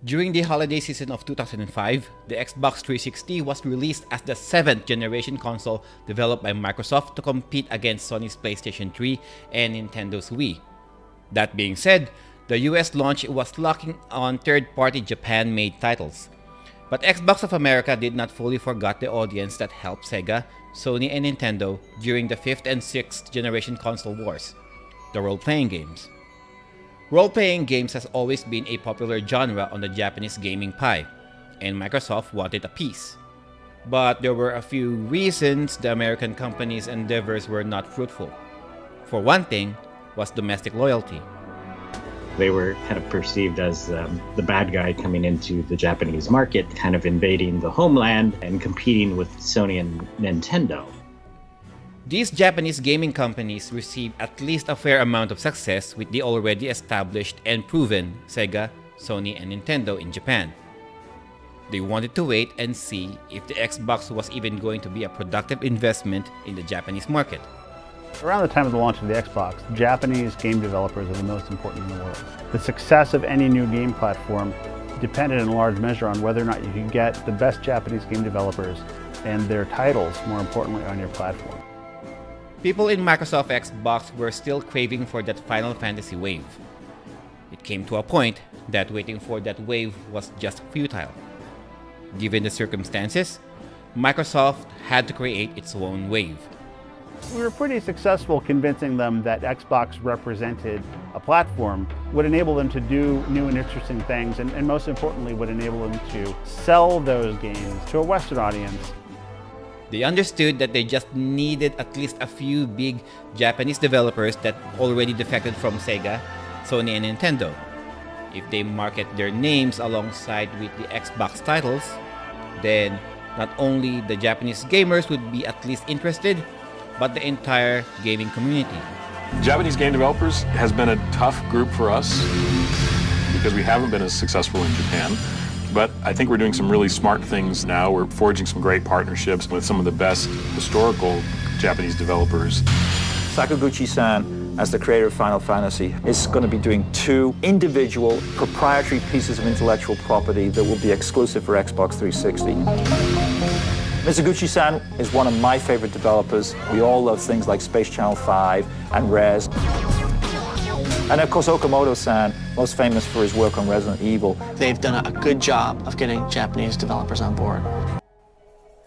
During the holiday season of 2005, the Xbox 360 was released as the 7th generation console developed by Microsoft to compete against Sony's PlayStation 3 and Nintendo's Wii. That being said, the US launch was lacking on third-party Japan-made titles. But Xbox of America did not fully forget the audience that helped Sega, Sony, and Nintendo during the 5th and 6th generation console wars, the role-playing games. Role-playing games has always been a popular genre on the Japanese gaming pie, and Microsoft wanted a piece. But there were a few reasons the American company's endeavors were not fruitful. For one thing, was domestic loyalty. They were kind of perceived as the bad guy coming into the Japanese market, kind of invading the homeland and competing with Sony and Nintendo. These Japanese gaming companies received at least a fair amount of success with the already established and proven Sega, Sony, and Nintendo in Japan. They wanted to wait and see if the Xbox was even going to be a productive investment in the Japanese market. Around the time of the launch of the Xbox, Japanese game developers are the most important in the world. The success of any new game platform depended in large measure on whether or not you could get the best Japanese game developers and their titles, more importantly, on your platform. People in Microsoft Xbox were still craving for that Final Fantasy wave. It came to a point that waiting for that wave was just futile. Given the circumstances, Microsoft had to create its own wave. We were pretty successful convincing them that Xbox represented a platform, would enable them to do new and interesting things, and most importantly, would enable them to sell those games to a Western audience. They understood that they just needed at least a few big Japanese developers that already defected from Sega, Sony, and Nintendo. If they market their names alongside with the Xbox titles, then not only the Japanese gamers would be at least interested, but the entire gaming community. Japanese game developers has been a tough group for us because we haven't been as successful in Japan. But I think we're doing some really smart things now. We're forging some great partnerships with some of the best historical Japanese developers. Sakaguchi-san, as the creator of Final Fantasy, is going to be doing 2 individual proprietary pieces of intellectual property that will be exclusive for Xbox 360. Mizuguchi-san is one of my favorite developers. We all love things like Space Channel 5 and Rez. And of course, Okamoto-san, most famous for his work on Resident Evil. They've done a good job of getting Japanese developers on board.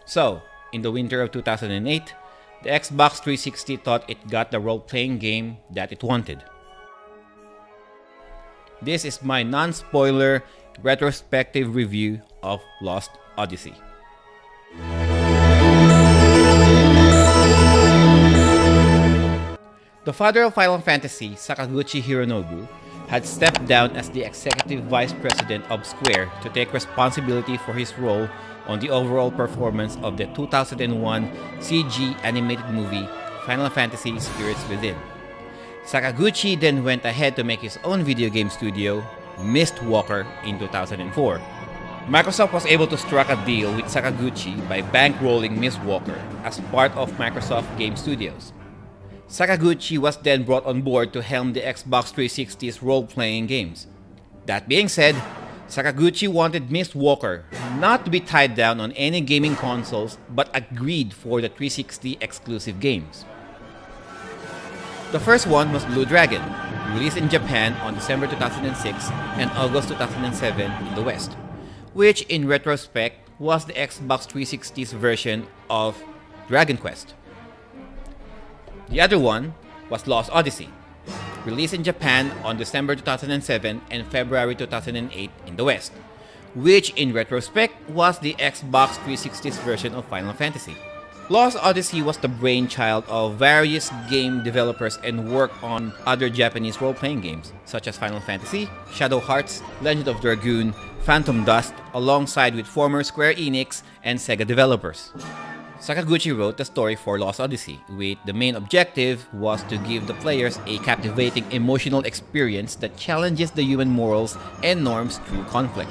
So, in the winter of 2008, the Xbox 360 thought it got the role-playing game that it wanted. This is my non-spoiler retrospective review of Lost Odyssey. The father of Final Fantasy, Sakaguchi Hironobu, had stepped down as the executive vice president of Square to take responsibility for his role on the overall performance of the 2001 CG animated movie Final Fantasy Spirits Within. Sakaguchi then went ahead to make his own video game studio, Mistwalker, in 2004. Microsoft was able to strike a deal with Sakaguchi by bankrolling Mistwalker as part of Microsoft Game Studios. Sakaguchi was then brought on board to helm the Xbox 360's role-playing games. That being said, Sakaguchi wanted Mistwalker not to be tied down on any gaming consoles but agreed for the 360 exclusive games. The first one was Blue Dragon, released in Japan on December 2006 and August 2007 in the West, which in retrospect was the Xbox 360's version of Dragon Quest. The other one was Lost Odyssey, released in Japan on December 2007 and February 2008 in the West, which in retrospect was the Xbox 360's version of Final Fantasy. Lost Odyssey was the brainchild of various game developers and worked on other Japanese role-playing games such as Final Fantasy, Shadow Hearts, Legend of Dragoon, Phantom Dust, alongside with former Square Enix and Sega developers. Sakaguchi wrote the story for Lost Odyssey, with the main objective was to give the players a captivating emotional experience that challenges the human morals and norms through conflict.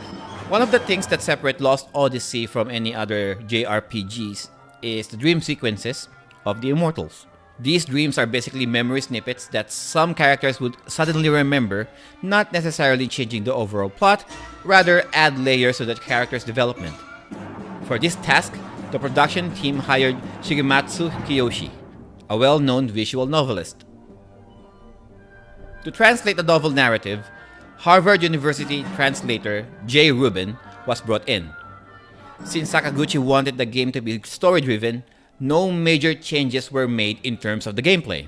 One of the things that separate Lost Odyssey from any other JRPGs is the dream sequences of the immortals. These dreams are basically memory snippets that some characters would suddenly remember, not necessarily changing the overall plot, rather add layers to the character's development. For this task, the production team hired Shigematsu Kiyoshi, a well-known visual novelist. To translate the novel narrative, Harvard University translator Jay Rubin was brought in. Since Sakaguchi wanted the game to be story-driven, no major changes were made in terms of the gameplay.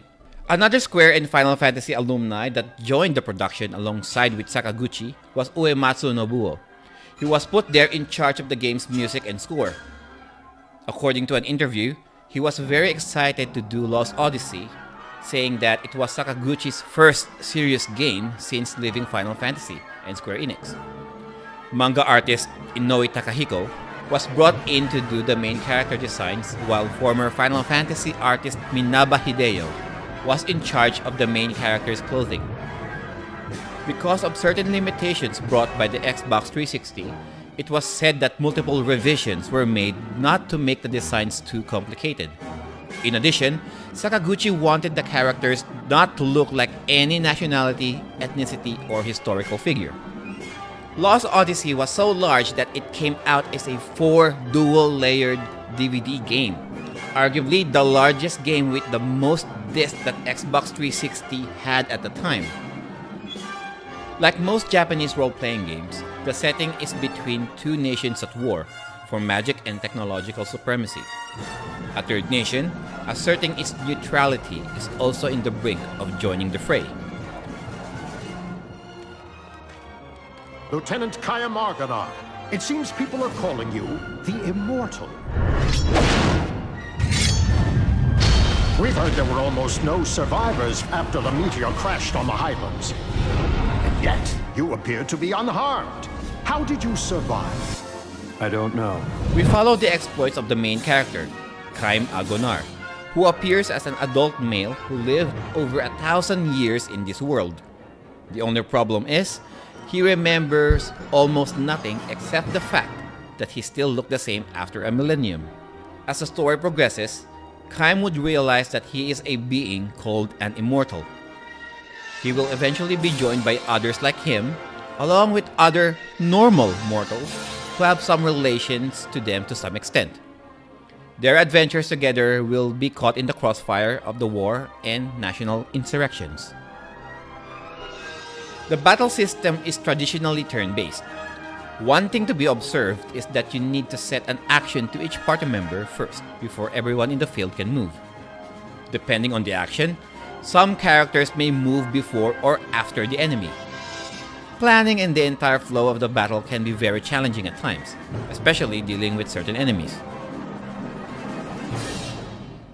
Another Square and Final Fantasy alumni that joined the production alongside with Sakaguchi was Uematsu Nobuo. He was put there in charge of the game's music and score. According to an interview, he was very excited to do Lost Odyssey, saying that it was Sakaguchi's first serious game since leaving Final Fantasy and Square Enix. Manga artist Inoue Takahiko was brought in to do the main character designs, while former Final Fantasy artist Minaba Hideo was in charge of the main character's clothing. Because of certain limitations brought by the Xbox 360, it was said that multiple revisions were made not to make the designs too complicated. In addition, Sakaguchi wanted the characters not to look like any nationality, ethnicity, or historical figure. Lost Odyssey was so large that it came out as a 4 dual-layered DVD game, arguably the largest game with the most discs that Xbox 360 had at the time. Like most Japanese role-playing games, the setting is between two nations at war for magic and technological supremacy. A third nation, asserting its neutrality, is also in the brink of joining the fray. Lieutenant Kaya Marganar, it seems people are calling you the Immortal. We've heard there were almost no survivors after the meteor crashed on the Highlands. And yet, you appear to be unharmed. How did you survive? I don't know. We follow the exploits of the main character, Kaim Agonar, who appears as an adult male who lived over 1,000 years in this world. The only problem is, he remembers almost nothing except the fact that he still looked the same after a millennium. As the story progresses, Kaim would realize that he is a being called an immortal. He will eventually be joined by others like him, along with other normal mortals who have some relations to them to some extent. Their adventures together will be caught in the crossfire of the war and national insurrections. The battle system is traditionally turn-based. One thing to be observed is that you need to set an action to each party member first before everyone in the field can move. Depending on the action, some characters may move before or after the enemy. Planning and the entire flow of the battle can be very challenging at times, especially dealing with certain enemies.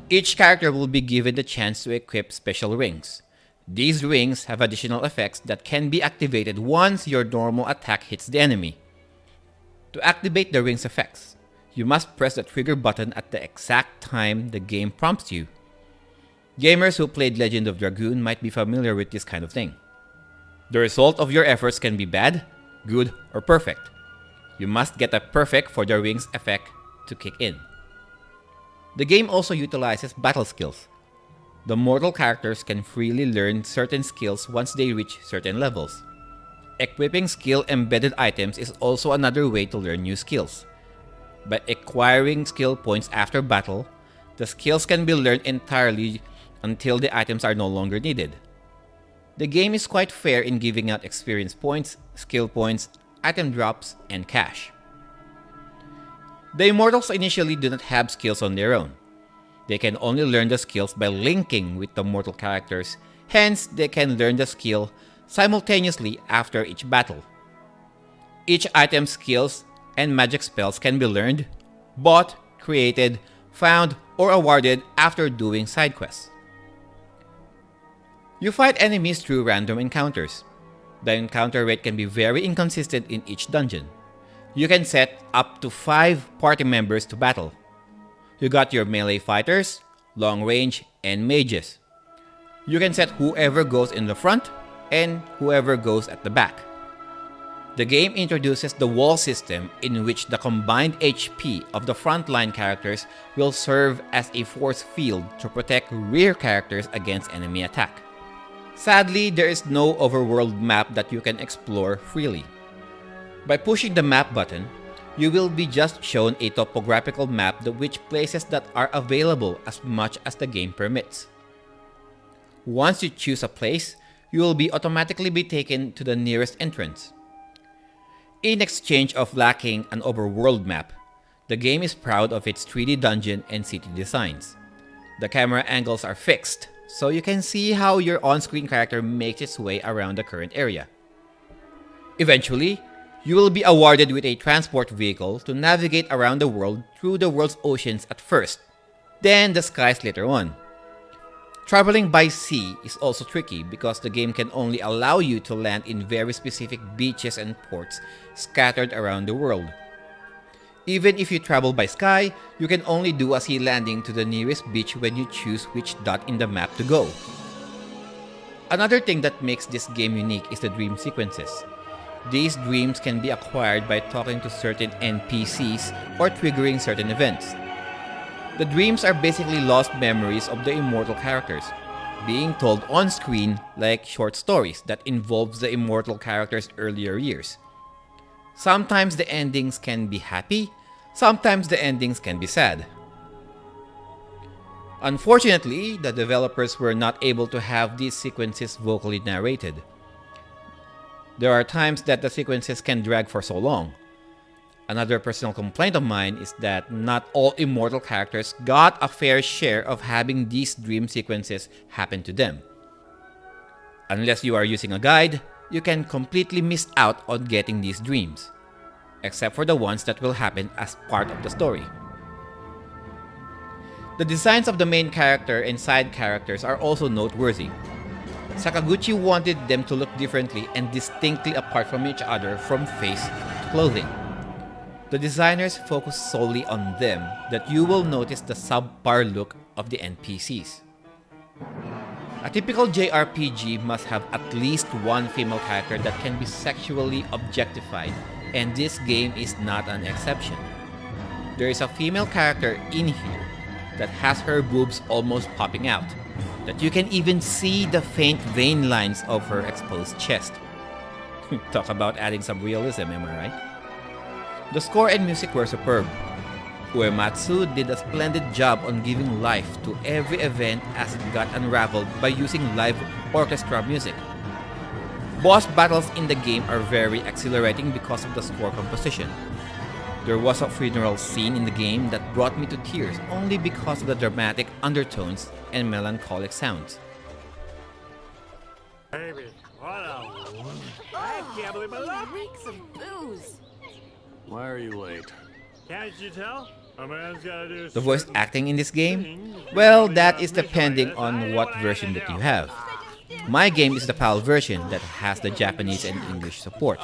Each character will be given the chance to equip special rings. These rings have additional effects that can be activated once your normal attack hits the enemy. To activate the ring's effects, you must press the trigger button at the exact time the game prompts you. Gamers who played Legend of Dragoon might be familiar with this kind of thing. The result of your efforts can be bad, good, or perfect. You must get a perfect for the ring's effect to kick in. The game also utilizes battle skills. The mortal characters can freely learn certain skills once they reach certain levels. Equipping skill-embedded items is also another way to learn new skills. By acquiring skill points after battle, the skills can be learned entirely until the items are no longer needed. The game is quite fair in giving out experience points, skill points, item drops, and cash. The Immortals initially do not have skills on their own. They can only learn the skills by linking with the mortal characters, hence they can learn the skill simultaneously after each battle. Each item's skills and magic spells can be learned, bought, created, found, or awarded after doing side quests. You fight enemies through random encounters. The encounter rate can be very inconsistent in each dungeon. You can set up to 5 party members to battle. You got your melee fighters, long range, and mages. You can set whoever goes in the front and whoever goes at the back. The game introduces the wall system in which the combined HP of the frontline characters will serve as a force field to protect rear characters against enemy attack. Sadly, there is no overworld map that you can explore freely. By pushing the map button, you will be just shown a topographical map of which places that are available as much as the game permits. Once you choose a place, you will be automatically be taken to the nearest entrance. In exchange of lacking an overworld map, the game is proud of its 3D dungeon and city designs. The camera angles are fixed, so you can see how your on-screen character makes its way around the current area. Eventually, you will be awarded with a transport vehicle to navigate around the world through the world's oceans at first, then the skies later on. Traveling by sea is also tricky because the game can only allow you to land in very specific beaches and ports scattered around the world. Even if you travel by sky, you can only do a sea landing to the nearest beach when you choose which dot in the map to go. Another thing that makes this game unique is the dream sequences. These dreams can be acquired by talking to certain NPCs or triggering certain events. The dreams are basically lost memories of the immortal characters, being told on screen like short stories that involves the immortal characters' earlier years. Sometimes the endings can be happy, sometimes the endings can be sad. Unfortunately, the developers were not able to have these sequences vocally narrated. There are times that the sequences can drag for so long. Another personal complaint of mine is that not all immortal characters got a fair share of having these dream sequences happen to them. Unless you are using a guide, you can completely miss out on getting these dreams, except for the ones that will happen as part of the story. The designs of the main character and side characters are also noteworthy. Sakaguchi wanted them to look differently and distinctly apart from each other from face to clothing. The designers focus solely on them that you will notice the subpar look of the NPCs. A typical JRPG must have at least one female character that can be sexually objectified, and this game is not an exception. There is a female character in here that has her boobs almost popping out, that you can even see the faint vein lines of her exposed chest. Talk about adding some realism, am I right? The score and music were superb. Uematsu did a splendid job on giving life to every event as it got unraveled by using live orchestra music. Boss battles in the game are very exhilarating because of the score composition. There was a funeral scene in the game that brought me to tears only because of the dramatic undertones and melancholic sounds. Baby, what a... I can't believe my luck! Reeks of booze. Why are you late? Can't you tell? A man's gotta do The voice acting in this game? Well, that is depending on what version that you have. My game is the PAL version that has the Japanese and English support.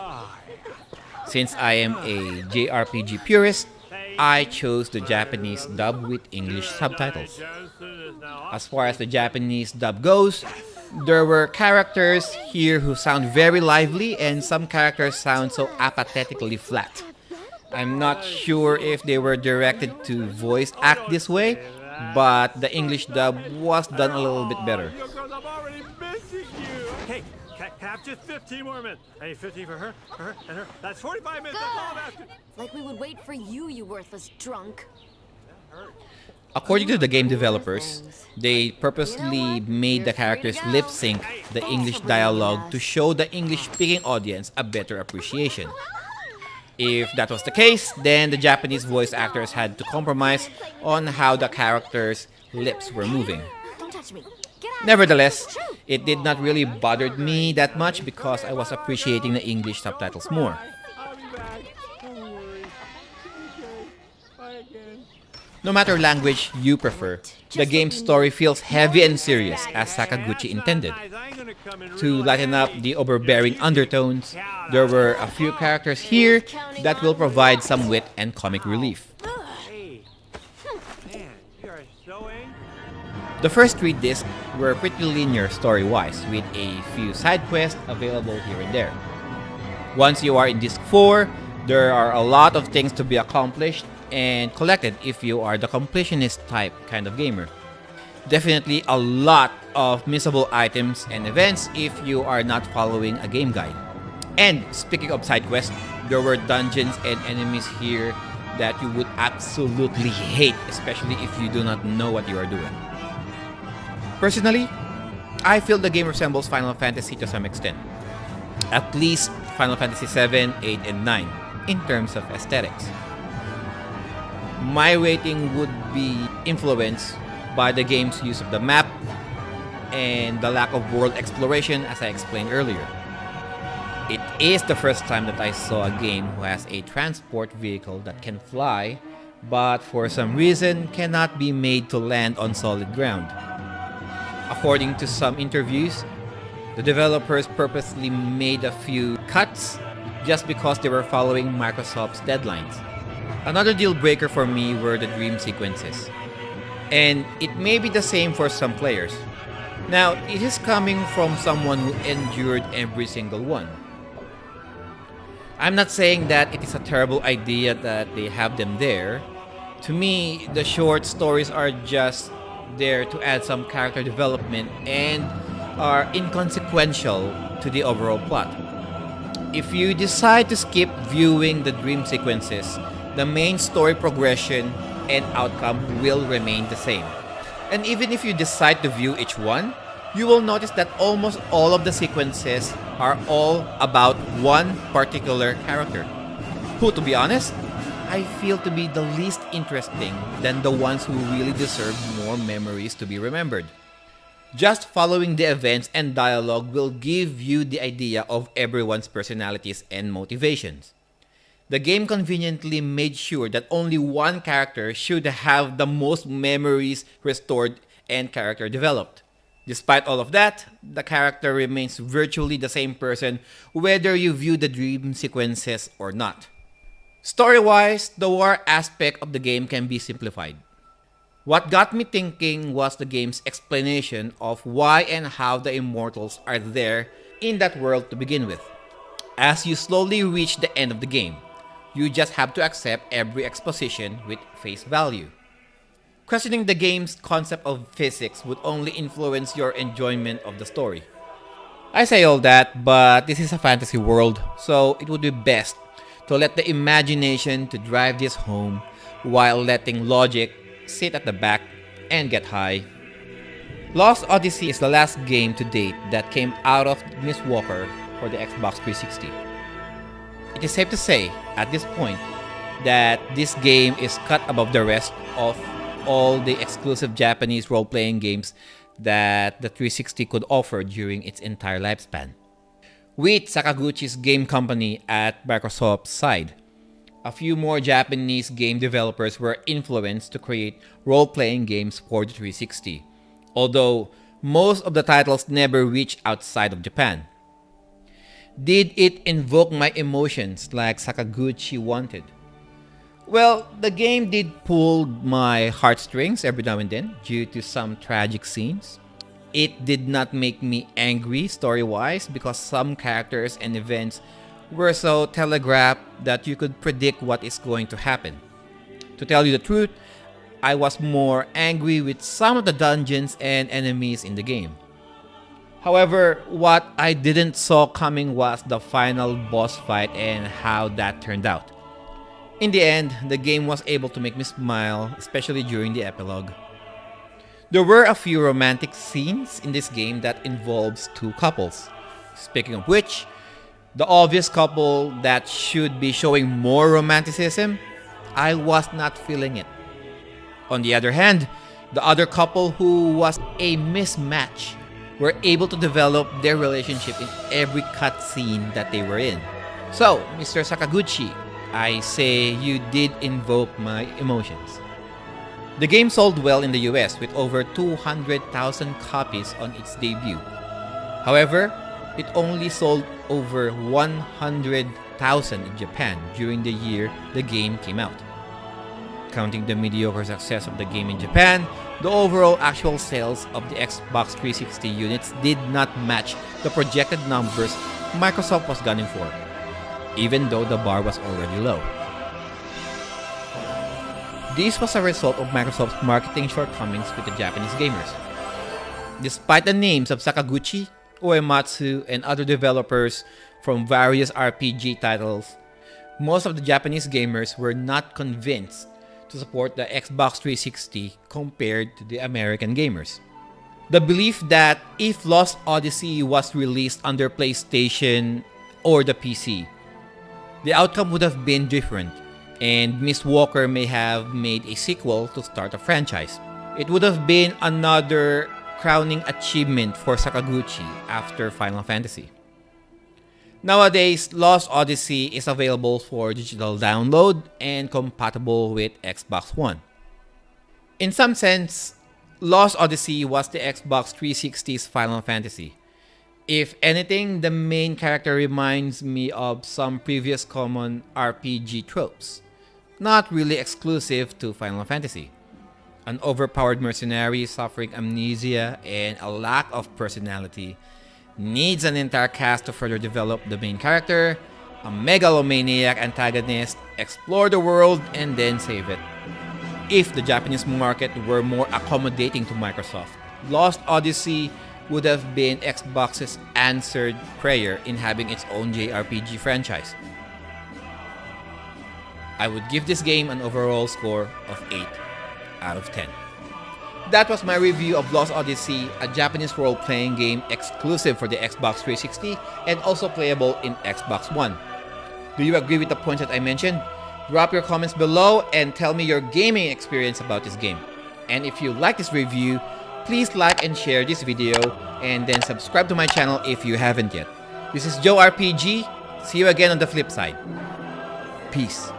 Since I am a JRPG purist, I chose the Japanese dub with English subtitles. As far as the Japanese dub goes, there were characters here who sound very lively and some characters sound so apathetically flat. I'm not sure if they were directed to voice act this way, but the English dub was done a little bit better. I'm already missing you! Hey, cap just 15 more minutes. Hey, 15 for her, and her. That's 45 minutes. That's all I'm asking. Like we would wait for you, you worthless drunk. According to the game developers, they purposely made the characters lip sync the English dialogue to show the English-speaking audience a better appreciation. If that was the case, then the Japanese voice actors had to compromise on how the characters' lips were moving. Don't touch me. Get out. Nevertheless, it did not really bother me that much because I was appreciating the English subtitles more. I'll be back. Don't worry. Okay. Bye again. No matter language you prefer, the game's story feels heavy and serious as Sakaguchi intended. To lighten up the overbearing undertones, there were a few characters here that will provide some wit and comic relief. Hey. Man, you are so angry. The first 3 discs were pretty linear story-wise, with a few side quests available here and there. Once you are in Disc 4, there are a lot of things to be accomplished and collected if you are the completionist type kind of gamer. Definitely a lot of missable items and events if you are not following a game guide. And speaking of side quests, there were dungeons and enemies here that you would absolutely hate, especially if you do not know what you are doing. Personally, I feel the game resembles Final Fantasy to some extent. At least Final Fantasy 7, 8, and 9 in terms of aesthetics. My rating would be influenced by the game's use of the map and the lack of world exploration, as I explained earlier. It is the first time that I saw a game who has a transport vehicle that can fly, but for some reason cannot be made to land on solid ground. According to some interviews, the developers purposely made a few cuts just because they were following Microsoft's deadlines. Another deal breaker for me were the dream sequences. And it may be the same for some players. Now, it is coming from someone who endured every single one. I'm not saying that it is a terrible idea that they have them there. To me, the short stories are just there to add some character development and are inconsequential to the overall plot. If you decide to skip viewing the dream sequences, the main story progression and outcome will remain the same. And even if you decide to view each one, you will notice that almost all of the sequences are all about one particular character, who, to be honest, I feel to be the least interesting than the ones who really deserve more memories to be remembered. Just following the events and dialogue will give you the idea of everyone's personalities and motivations. The game conveniently made sure that only one character should have the most memories restored and character developed. Despite all of that, the character remains virtually the same person whether you view the dream sequences or not. Story-wise, the war aspect of the game can be simplified. What got me thinking was the game's explanation of why and how the immortals are there in that world to begin with. As you slowly reach the end of the game, you just have to accept every exposition with face value. Questioning the game's concept of physics would only influence your enjoyment of the story. I say all that, but this is a fantasy world, so it would be best to let the imagination to drive this home while letting logic sit at the back and get high. Lost Odyssey is the last game to date that came out of Miss Walker for the Xbox 360. It is safe to say, at this point, that this game is cut above the rest of all the exclusive Japanese role-playing games that the 360 could offer during its entire lifespan. With Sakaguchi's game company at Microsoft's side, a few more Japanese game developers were influenced to create role-playing games for the 360, although most of the titles never reached outside of Japan. Did it invoke my emotions like Sakaguchi wanted? Well, the game did pull my heartstrings every now and then due to some tragic scenes. It did not make me angry story-wise because some characters and events were so telegraphed that you could predict what is going to happen. To tell you the truth, I was more angry with some of the dungeons and enemies in the game. However, what I didn't saw coming was the final boss fight and how that turned out. In the end, the game was able to make me smile, especially during the epilogue. There were a few romantic scenes in this game that involves two couples. Speaking of which, the obvious couple that should be showing more romanticism, I was not feeling it. On the other hand, the other couple who was a mismatch were able to develop their relationship in every cutscene that they were in. So, Mr. Sakaguchi, I say you did invoke my emotions. The game sold well in the US with over 200,000 copies on its debut. However, it only sold over 100,000 in Japan during the year the game came out. Counting the mediocre success of the game in Japan, the overall actual sales of the Xbox 360 units did not match the projected numbers Microsoft was gunning for. even though the bar was already low. This was a result of Microsoft's marketing shortcomings with the Japanese gamers. Despite the names of Sakaguchi, Uematsu, and other developers from various RPG titles, most of the Japanese gamers were not convinced to support the Xbox 360 compared to the American gamers. The belief that if Lost Odyssey was released under PlayStation or the PC, the outcome would have been different, and Miss Walker may have made a sequel to start a franchise. It would have been another crowning achievement for Sakaguchi after Final Fantasy. Nowadays, Lost Odyssey is available for digital download and compatible with Xbox One. In some sense, Lost Odyssey was the Xbox 360's Final Fantasy. If anything, the main character reminds me of some previous common RPG tropes, not really exclusive to Final Fantasy. An overpowered mercenary suffering amnesia and a lack of personality needs an entire cast to further develop the main character, a megalomaniac antagonist, explore the world, and then save it. If the Japanese market were more accommodating to Microsoft, Lost Odyssey would have been Xbox's answered prayer in having its own Jho-RPG franchise. I would give this game an overall score of 8 out of 10. That was my review of Lost Odyssey, a Japanese role-playing game exclusive for the Xbox 360 and also playable in Xbox One. Do you agree with the points that I mentioned? Drop your comments below and tell me your gaming experience about this game. And if you like this review, please like and share this video and then subscribe to my channel if you haven't yet. This is Jho-RPG. See you again on the flip side. Peace.